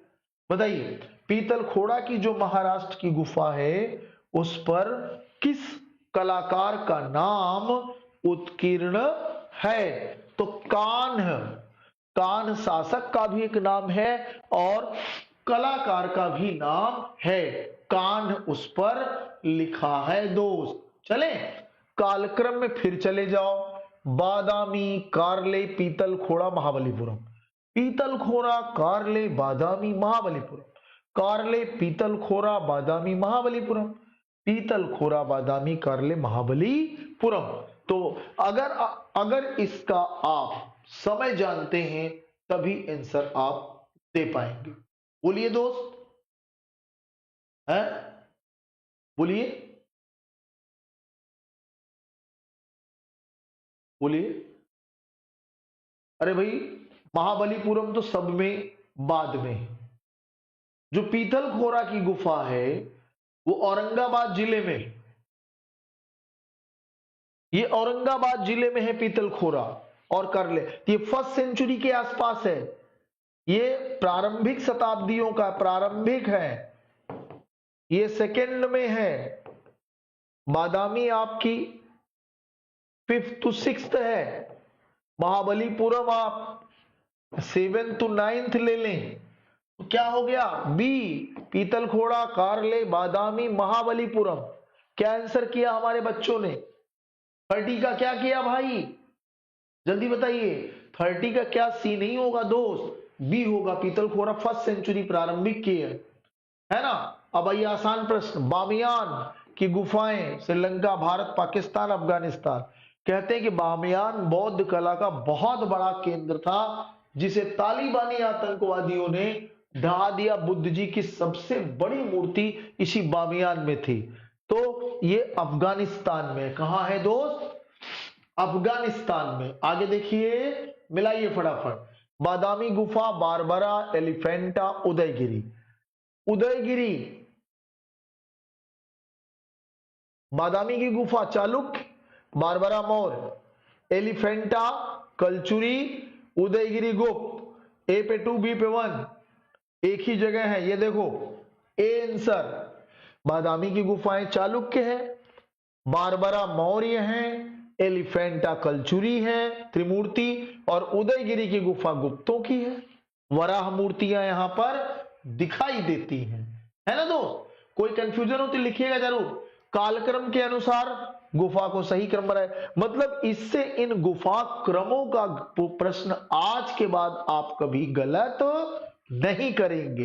बताइए, पीतल खोड़ा की जो महाराष्ट्र की गुफा है उस पर किस कलाकार का नाम उत्कीर्ण है? तो कान्ह। कान्ह शासक का भी एक नाम है और कलाकार का भी नाम है। कान्ह उस पर लिखा है दोस्त। चले कालक्रम में फिर चले जाओ। बादामी, कारले, पीतल खोड़ा, महाबलीपुरम। पीतल खोरा, कारले, बादामी, महाबलीपुरम। कारले, पीतल खोरा, बादामी, महाबलीपुरम। पीतल खोरा, बादामी, कारले, महाबलीपुरम। तो अगर इसका आप समय जानते हैं तभी आंसर आप दे पाएंगे। बोलिए दोस्त, है? बोलिए बोलिए। अरे भाई, महाबलीपुरम तो सब में बाद में। जो पीतल खोरा की गुफा है वो औरंगाबाद जिले में, ये औरंगाबाद जिले में है पीतल खोरा और करले। ये फर्स्ट सेंचुरी के आसपास है। ये प्रारंभिक शताब्दियों का प्रारंभिक है। ये सेकंड में है। बादामी आपकी 5th to 6th है। महाबलीपुरम आप 7th to 9th ले लें तो क्या हो गया? बी, पीतल खोड़ा, कारले, बादामी, महाबलीपुरम। क्या आंसर किया हमारे बच्चों ने? 30 का क्या किया भाई? जल्दी बताइए। 30 का क्या सी नहीं होगा दोस्त? बी होगा, पीतल खोरा फर्स्ट सेंचुरी प्रारंभिक की है ना। अब आइए आसान प्रश्न। बामियान की गुफाएं श्रीलंका, भारत, पाकिस्तान, अफगानिस्तान। कहते हैं कि बामियान बौद्ध कला का बहुत बड़ा केंद्र था जिसे तालिबानी आतंकवादियों ने ढहा दिया। बुद्ध जी की सबसे बड़ी मूर्ति इसी बामियान में थी। तो ये अफगानिस्तान में। कहां है दोस्त? अफगानिस्तान में। आगे देखिए, मिलाइए फटाफट। बादामी गुफा, बारबरा, एलिफेंटा, उदयगिरी। उदयगिरी, बादामी की गुफा चालुक्य, बारबरा मौर्य, एलिफेंटा कलचुरी, उदयगिरी गुप्त। ए पे 2, बी पे 1, एक ही जगह है। ये देखो ए आंसर। बादामी की गुफाएं चालुक्य है, बारबरा मौर्य है, एलिफेंटा कलचुरी है त्रिमूर्ति, और उदयगिरी की गुफा गुप्तों की है। वराह मूर्तियां यहां पर दिखाई देती हैं, है ना दोस्त? कोई कंफ्यूजन हो तो लिखिएगा जरूर। कालक्रम के अनुसार गुफा को सही क्रम बनाए, मतलब इससे इन गुफा क्रमों का प्रश्न आज के बाद आप कभी गलत नहीं करेंगे,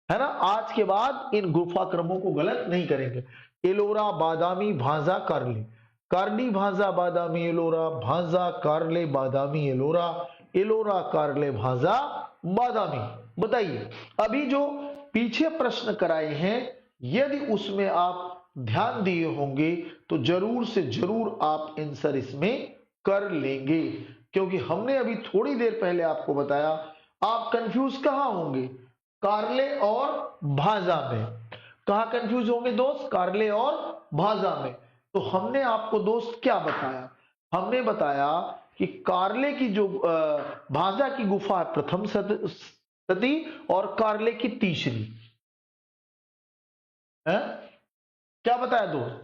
है ना। आज के बाद इन गुफा क्रमों को गलत नहीं करेंगे। एलोरा, बादामी, भांजा, कारले। कार्ली, भांजा, बादामी, एलोरा, भांजा, कारले, बादामी, एलोरा, एलोरा, कारले, भांजा, बादामी। बताइए, अभी जो पीछे प्रश्न कराए हैं यदि उसमें आप ध्यान दिए होंगे तो जरूर से जरूर आप आंसर इसमें कर लेंगे, क्योंकि हमने अभी थोड़ी देर पहले आपको बताया। आप कंफ्यूज कहां होंगे? कारले और भांजा में। कहां कंफ्यूज होंगे दोस्त? कारले और भांजा में। तो हमने आपको दोस्त क्या बताया? हमने बताया कि कारले की जो भांजा की गुफा है प्रथम सदी और कारले की तीसरी है। क्या बताया दोस्त?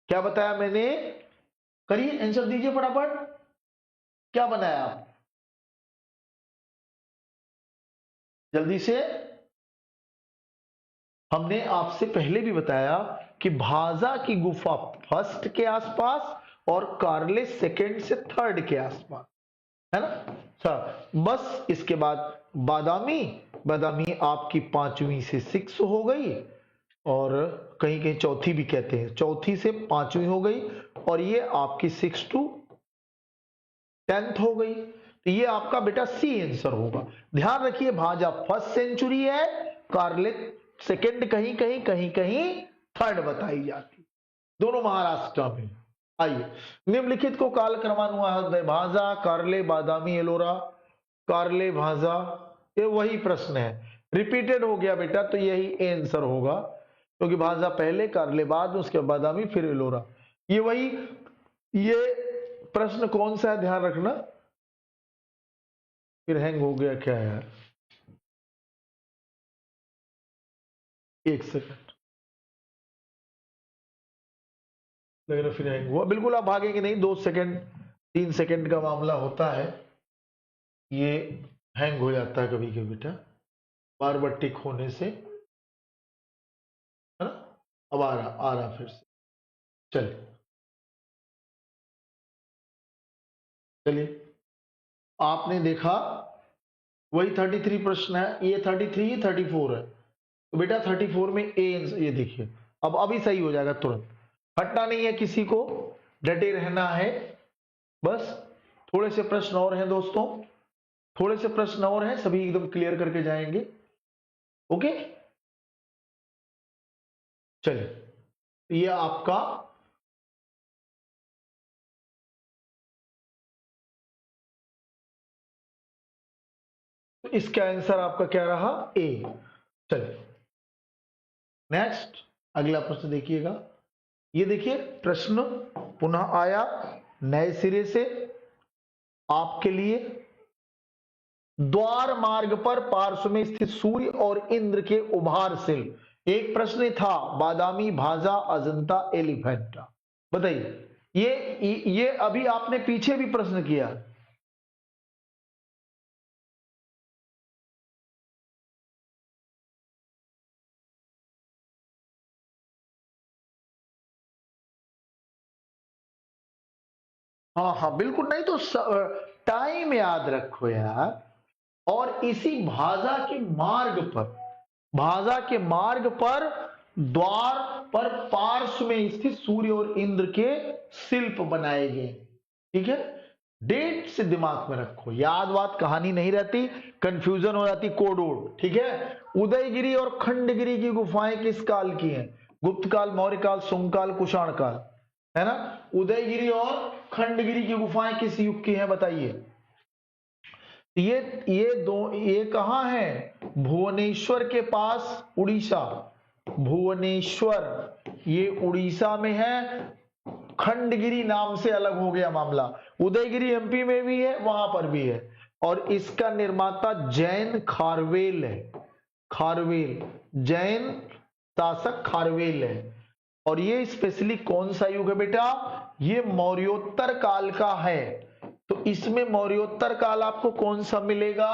क्या बताया मैंने? करिए आंसर दीजिए फटाफट। क्या बनाया आप? जल्दी से। हमने आपसे पहले भी बताया कि भाजा की गुफा फर्स्ट के आसपास और कारले सेकंड से थर्ड के आसपास, है ना। बस इसके बाद बादामी, बादामी आपकी 5वीं से 6 हो गई, और कहीं कहीं चौथी भी कहते हैं, चौथी से 5वीं हो गई, और ये आपकी 6 to 10th हो गई। तो ये आपका बेटा सी आंसर होगा। ध्यान रखिए, भाजा फर्स्ट सेंचुरी है, कारले सेकंड कहीं कहीं, कहीं कहीं थर्ड बताई जाती, दोनों महाराष्ट्र में। आइए, निम्नलिखित को काल क्रमानुसार भांजा, कारले, बादामी, एलोरा, कारले, भांजा, ये वही प्रश्न है, रिपीटेड हो गया बेटा, तो यही आंसर होगा, क्योंकि भांजा पहले, कारले बाद, उसके बादामी, फिर एलोरा। ये वही, ये प्रश्न कौन सा है ध्यान रखना। फिर हैंग हो गया क्या यार, एक सेकंड लग रहा फिर हैंग हुआ। बिल्कुल आप भागेंगे नहीं, 2 सेकंड 3 सेकंड का मामला होता है, ये हैंग हो जाता है कभी कभी बेटा, बार बार टिक होने से, है ना। अब आ रहा फिर से, चलिए चलिए, आपने देखा वही 33 प्रश्न है, ये 33 ही 34 है, तो बेटा 34 में ए, ये देखिए, अब अभी सही हो जाएगा तुरंत, हटना नहीं है किसी को, डटे रहना है बस। थोड़े से प्रश्न और हैं दोस्तों, थोड़े से प्रश्न और हैं, सभी एकदम क्लियर करके जाएंगे। ओके, चलिए, ये आपका तो इसका आंसर आपका क्या रहा, ए। चलिए नेक्स्ट, अगला प्रश्न देखिएगा। ये देखिए प्रश्न पुनः आया नए सिरे से आपके लिए। द्वार मार्ग पर पार्श्व में स्थित सूर्य और इंद्र के उभार शिल, एक प्रश्न था, बादामी, भाजा, अजंता, एलिफेंटा। बताइए, ये अभी आपने पीछे भी प्रश्न किया, हाँ हाँ बिल्कुल, नहीं तो टाइम याद रखो यार। और इसी भाजा के मार्ग पर, भाजा के मार्ग पर द्वार पर पार्श्व में स्थित सूर्य और इंद्र के शिल्प बनाए गए, ठीक है। डेट से दिमाग में रखो, याद बात कहानी नहीं रहती, कंफ्यूजन हो जाती कोड वोड, ठीक है। उदयगिरी और खंडगिरी की गुफाएं किस काल की हैं, गुप्त काल, मौर्य काल, शुंग काल, कुषाण काल, है ना। उदयगिरी और खंडगिरी की गुफाएं किस युग की हैं बताइए। ये कहां है, भुवनेश्वर के पास, उड़ीसा, भुवनेश्वर ये उड़ीसा में है। खंडगिरी नाम से अलग हो गया मामला, उदयगिरी एमपी में भी है, वहां पर भी है, और इसका निर्माता जैन खारवेल है, खारवेल, जैन शासक खारवेल है। और ये स्पेशली कौन सा युग है बेटा, ये मौर्योत्तर काल का है। तो इसमें मौर्योत्तर काल आपको कौन सा मिलेगा,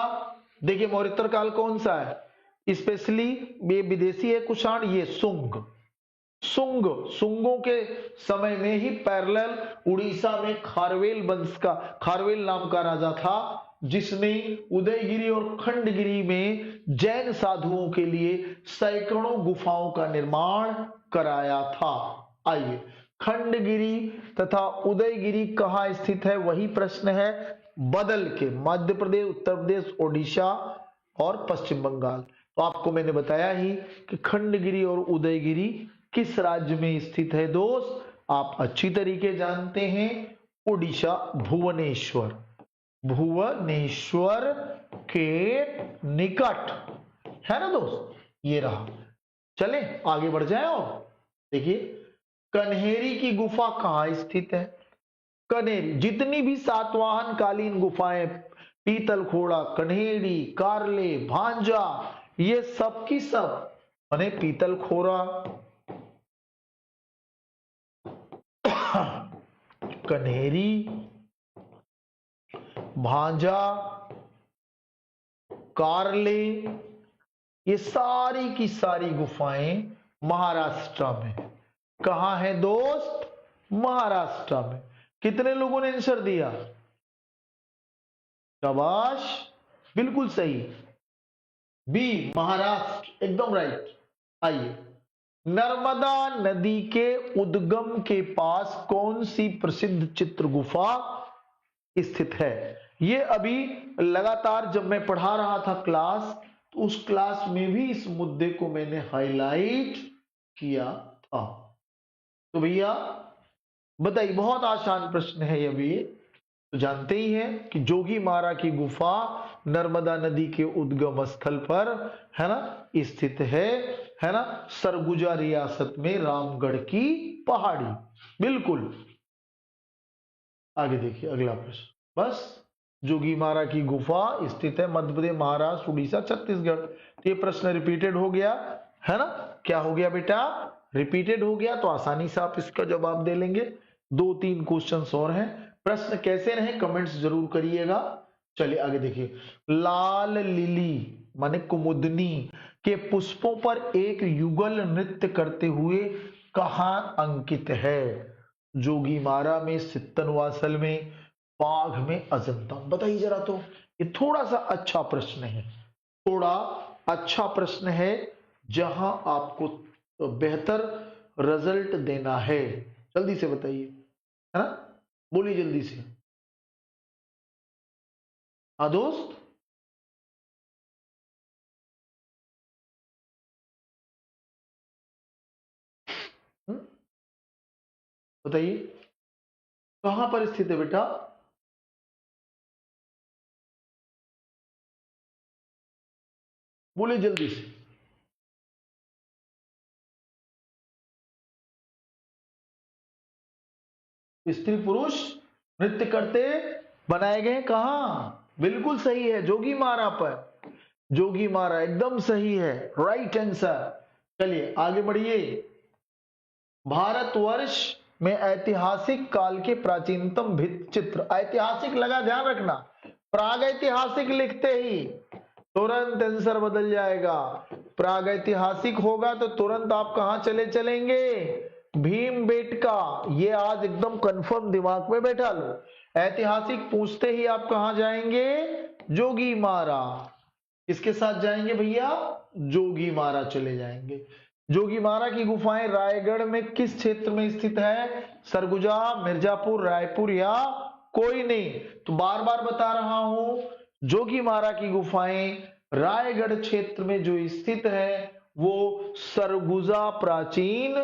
देखिए मौर्योत्तर काल कौन सा है, स्पेशली ये विदेशी है कुषाण, ये शुंग, शुंगों के समय में ही पैरेलल उड़ीसा में खारवेल वंश का, खारवेल नाम का राजा था, जिसने उदयगिरी और खंडगिरी में जैन साधुओं के लिए सैकड़ों गुफाओं का निर्माण कराया था। आइए, खंडगिरी तथा उदयगिरी कहां स्थित है, वही प्रश्न है, बदल के मध्य प्रदेश, उत्तर प्रदेश, ओडिशा और पश्चिम बंगाल। तो आपको मैंने बताया ही कि खंडगिरी और उदयगिरी किस राज्य में स्थित है दोस्त, आप अच्छी तरीके जानते हैं, ओडिशा, भुवनेश्वर, भुवनेश्वर के निकट है ना दोस्त, ये रहा। चले आगे बढ़ जाए, और देखिए कन्हेरी की गुफा कहां स्थित है, कन्हेरी, जितनी भी सातवाहन कालीन गुफाएं, पीतलखोड़ा, कन्हेरी, कारले, भांजा, ये सब की सब, माने पीतलखोरा, कन्हेरी, भांजा, कारले, ये सारी की सारी गुफाएं महाराष्ट्र में। कहां है दोस्त, महाराष्ट्र में। कितने लोगों ने आंसर दिया, शाबाश, बिल्कुल सही, बी महाराष्ट्र, एकदम राइट। आइए, नर्मदा नदी के उद्गम के पास कौन सी प्रसिद्ध चित्र गुफा स्थित है। ये अभी लगातार जब मैं पढ़ा रहा था क्लास, तो उस क्लास में भी इस मुद्दे को मैंने हाईलाइट किया था। तो भैया बताइए, बहुत आसान प्रश्न है ये भी, तो जानते ही हैं कि जोगीमारा की गुफा नर्मदा नदी के उद्गम स्थल पर है ना स्थित है ना, सरगुजा रियासत में रामगढ़ की पहाड़ी। बिल्कुल। आगे देखिए अगला प्रश्न। बस, जोगीमारा की गुफा स्थित है मध्य प्रदेश, महाराष्ट्र, उड़ीसा, छत्तीसगढ़। तो ये प्रश्न रिपीटेड हो गया है ना। क्या हो गया बेटा? रिपीटेड हो गया। तो आसानी से आप इसका जवाब दे लेंगे। 2-3 क्वेश्चंस और हैं। प्रश्न कैसे रहे कमेंट्स जरूर करिएगा। चलिए आगे देखिए। लाल लिली माने कुमुदनी के पुष्पों पर एक युगल नृत्य करते हुए कहां अंकित है? जोगीमारा में, सित्तनवासल में, बाघ में, अजंता। बताइए जरा। तो ये थोड़ा सा अच्छा प्रश्न है, थोड़ा अच्छा प्रश्न है, जहां आपको बेहतर रिजल्ट देना है। जल्दी से बताइए, है ना, बोलिए जल्दी से। हाँ दोस्त, बताइए कहां पर स्थित है बेटा? बोलिए जल्दी से। स्त्री पुरुष नृत्य करते बनाए गए कहां? बिल्कुल सही है, जोगीमारा पर। जोगीमारा एकदम सही है, राइट आंसर। चलिए आगे बढ़िए। भारतवर्ष में ऐतिहासिक काल के प्राचीनतम भित्ति चित्र। ऐतिहासिक लगा, ध्यान रखना, प्रागैतिहासिक लिखते ही तुरंत आंसर बदल जाएगा। प्रागैतिहासिक होगा तो तुरंत आप कहां चले चलेंगे? भीम बेटका। ये आज एकदम कंफर्म दिमाग में बैठा लो। ऐतिहासिक पूछते ही आप कहां जाएंगे? जोगीमारा। किसके साथ जाएंगे भैया? जोगीमारा चले जाएंगे। जोगीमारा की गुफाएं रायगढ़ में किस क्षेत्र में स्थित है? सरगुजा, मिर्जापुर, रायपुर या कोई नहीं? तो बार बार बता रहा हूं, जोगीमारा की गुफाएं रायगढ़ क्षेत्र में जो स्थित है वो सरगुजा प्राचीन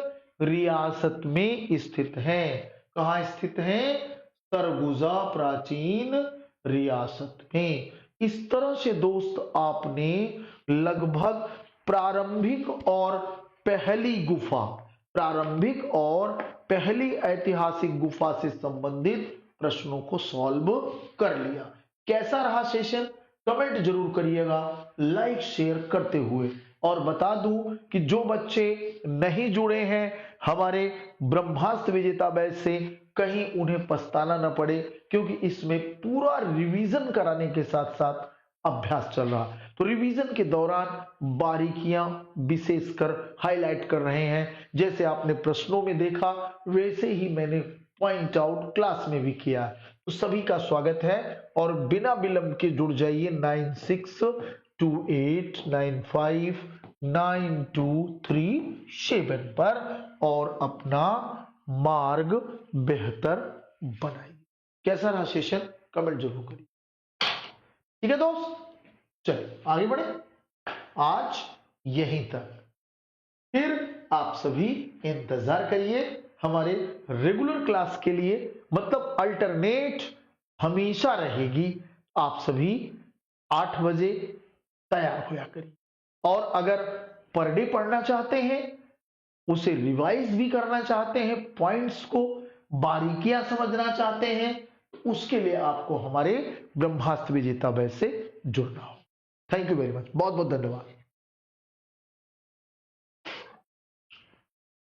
रियासत में स्थित है। कहां स्थित है? सरगुजा प्राचीन रियासत में। इस तरह से दोस्त आपने लगभग प्रारंभिक और पहली गुफा, प्रारंभिक और पहली ऐतिहासिक गुफा से संबंधित प्रश्नों को सॉल्व कर लिया। कैसा रहा सेशन? कमेंट जरूर करिएगा, लाइक शेयर करते हुए। और बता दूं कि जो बच्चे नहीं जुड़े हैं हमारे ब्रह्मास्त्र विजेता बैच से, कहीं उन्हें पछताना न पड़े, क्योंकि इसमें पूरा रिवीजन कराने के साथ साथ अभ्यास चल रहा। तो रिवीजन के दौरान बारीकियां विशेषकर हाईलाइट कर रहे हैं। जैसे आपने प्रश्नों में देखा वैसे ही मैंने पॉइंट आउट क्लास में भी किया। तो सभी का स्वागत है और बिना विलंब के जुड़ जाइए 9628959237 पर और अपना मार्ग बेहतर बनाइए। कैसा रहा सेशन? कमेंट जरूर करिए। ठीक है दोस्त, चलिए आगे बढ़े। आज यहीं तक, फिर आप सभी इंतजार करिए हमारे रेगुलर क्लास के लिए, मतलब अल्टरनेट हमेशा रहेगी। आप सभी 8 बजे तैयार होया करिए। और अगर पर डे पढ़ना चाहते हैं, उसे रिवाइज भी करना चाहते हैं, पॉइंट्स को बारीकियां समझना चाहते हैं, उसके लिए आपको हमारे ब्रह्मास्त्र विजेता बैच से जुड़ना हो। थैंक यू वेरी मच, बहुत बहुत धन्यवाद।